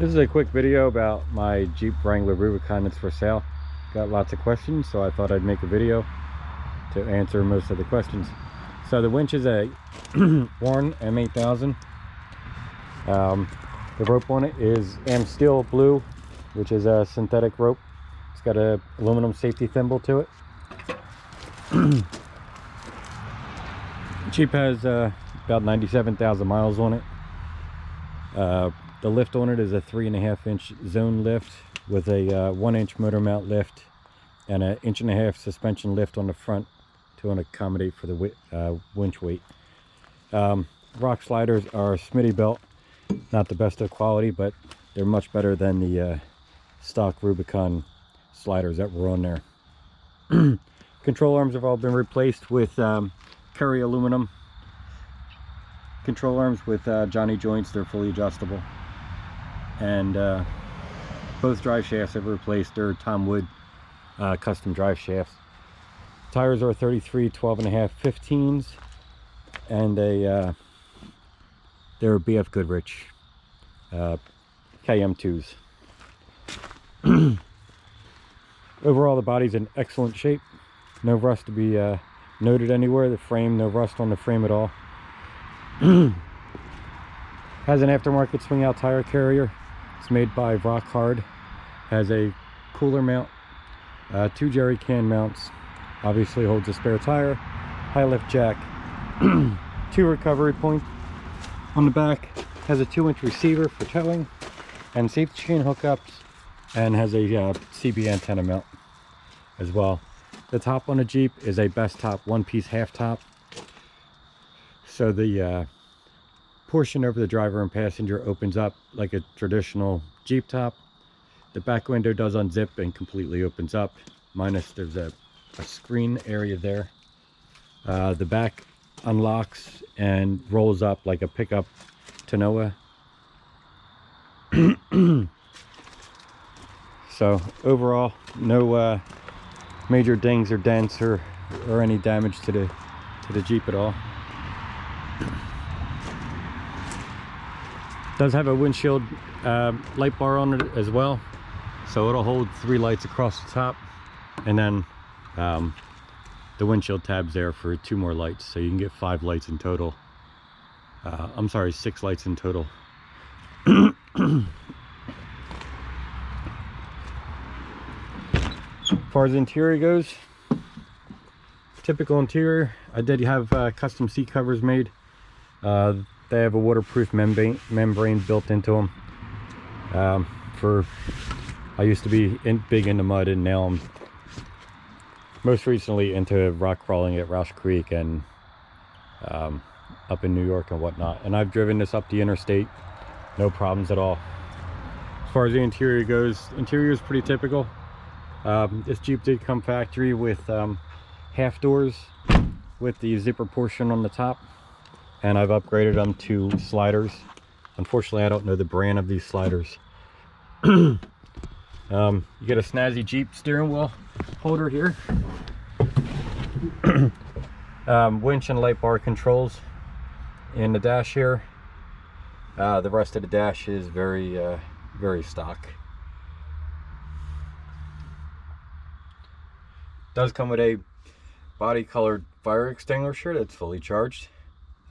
This is a quick video about my Jeep Wrangler Rubicon that's for sale. Got lots of questions, so I thought I'd make a video to answer most of the questions. So the winch is a Warren M8000. The rope on it is Amsteel Blue, which is a synthetic rope. It's got a aluminum safety thimble to it. Jeep has about 97,000 miles on it. The lift on it is a 3.5-inch zone lift with a 1-inch motor mount lift and an 1.5 inch suspension lift on the front to accommodate for the winch weight. Rock sliders are Smittybilt, not the best of quality, but they're much better than the stock Rubicon sliders that were on there. Control arms have all been replaced with Curry aluminum control arms with Johnny joints. They're fully adjustable. And both drive shafts have replaced their Tom Wood custom drive shafts. Tires are 33 12.5 15s, and they're BF Goodrich KM2s. Overall, the body's in excellent shape. No rust to be noted anywhere. The frame, no rust on the frame at all. Has an aftermarket swing out tire carrier. It's made by Rock Hard. Has a cooler mount, 2 jerry can mounts. Obviously holds a spare tire, high lift jack, 2 recovery points on the back. Has a 2-inch receiver for towing and safety chain hookups, and has a CB antenna mount as well. The top on the Jeep is a best top 1-piece half top, so the portion over the driver and passenger opens up like a traditional Jeep top. The back window does unzip and completely opens up, minus there's a screen area there. The back unlocks and rolls up like a pickup tonneau. So overall, no major dings or dents or any damage to the Jeep at all. Does have a windshield light bar on it as well, so it'll hold 3 lights across the top, and then the windshield tabs there for 2 more lights, so you can get 5 lights in total. I'm sorry, 6 lights in total. As far as the interior goes, typical interior. I did have custom seat covers made. They have a waterproof membrane built into them. I used to be big into mud, and now I'm most recently into rock crawling at Roush Creek and up in New York and whatnot. And I've driven this up the interstate, no problems at all. As far as the interior goes, interior is pretty typical. This Jeep did come factory with half doors with the zipper portion on the top, and I've upgraded them to sliders. Unfortunately, I don't know the brand of these sliders. You get a snazzy Jeep steering wheel holder here. Winch and light bar controls in the dash here. The rest of the dash is very stock. Does come with a body colored fire extinguisher that's fully charged.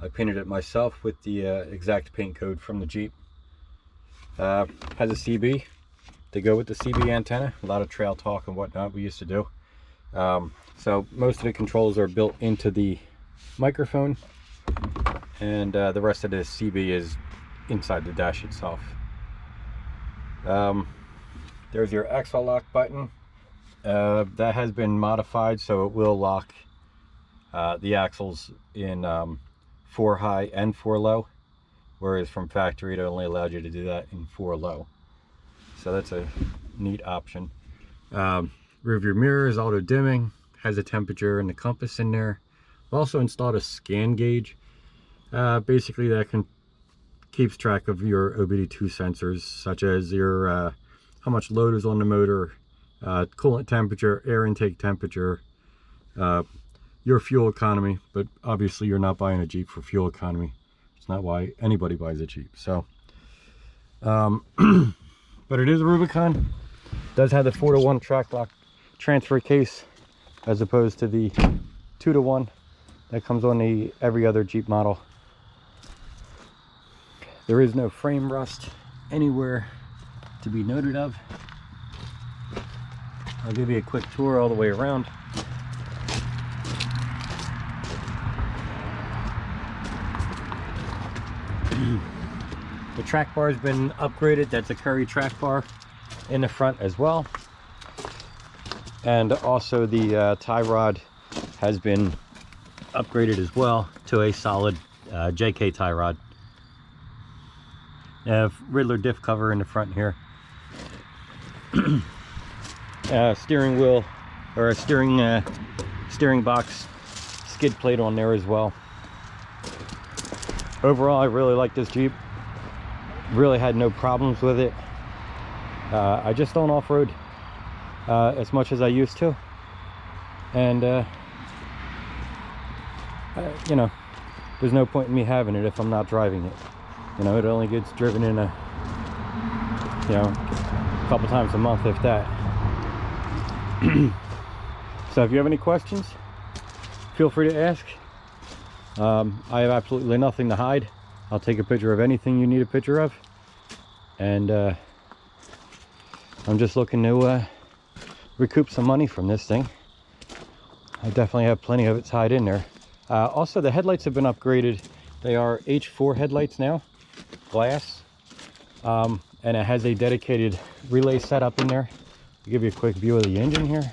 I painted it myself with the exact paint code from the Jeep. Has a CB to go with the CB antenna. A lot of trail talk and whatnot we used to do. So most of the controls are built into the microphone, and the rest of the CB is inside the dash itself. There's your axle lock button. That has been modified so it will lock the axles in 4 high and 4 low, whereas from factory it only allowed you to do that in 4 low. So that's a neat option. Rear view mirror is auto dimming, has a temperature and the compass in there. I've also installed a scan gauge. Basically that keeps track of your OBD2 sensors, such as your how much load is on the motor, coolant temperature, air intake temperature, your fuel economy. But obviously you're not buying a Jeep for fuel economy. It's not why anybody buys a Jeep. So but it is a Rubicon. It does have the 4-to-1 track lock transfer case as opposed to the 2-to-1 that comes on the every other Jeep model. There is no frame rust anywhere to be noted of. I'll give you a quick tour all the way around. The track bar has been upgraded. That's a Curry track bar in the front as well. And also the tie rod has been upgraded as well to a solid JK tie rod. Riddler diff cover in the front here. Steering wheel or a steering box skid plate on there as well. Overall, I really like this Jeep. Really had no problems with it. I just don't off-road as much as I used to, and you know, there's no point in me having it if I'm not driving it. You know, it only gets driven in a couple times a month, if that. So if you have any questions, feel free to ask. I have absolutely nothing to hide. I'll take a picture of anything you need a picture of, and I'm just looking to recoup some money from this thing. I definitely have plenty of it tied in there. Also, the headlights have been upgraded. They are H4 headlights now, glass, and it has a dedicated relay setup in there. I'll give you a quick view of the engine here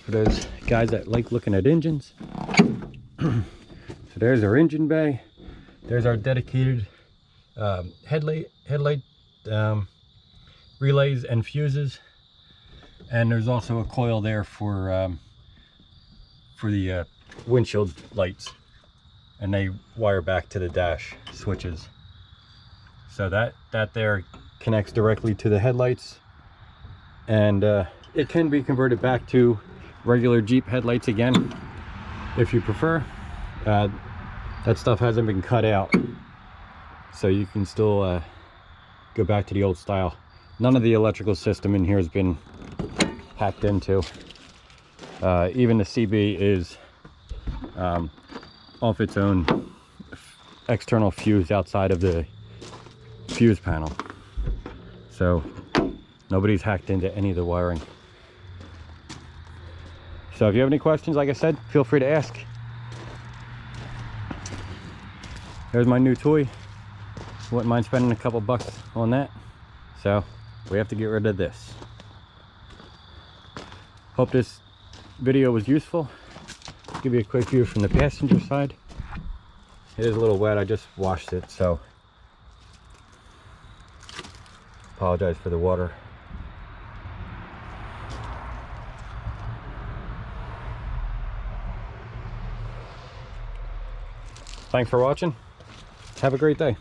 for those guys that like looking at engines. So there's our engine bay. There's our dedicated headlight relays and fuses, and there's also a coil there for the windshield lights, and they wire back to the dash switches. So that there connects directly to the headlights, and it can be converted back to regular Jeep headlights again if you prefer. That stuff hasn't been cut out, so you can still go back to the old style. None of the electrical system in here has been hacked into. Even the CB is off its own external fuse outside of the fuse panel, so nobody's hacked into any of the wiring. So if you have any questions, like I said, feel free to ask. There's my new toy. Wouldn't mind spending a couple bucks on that. So we have to get rid of this. Hope this video was useful. Give you a quick view from the passenger side. It is a little wet. I just washed it, so apologize for the water. Thanks for watching. Have a great day.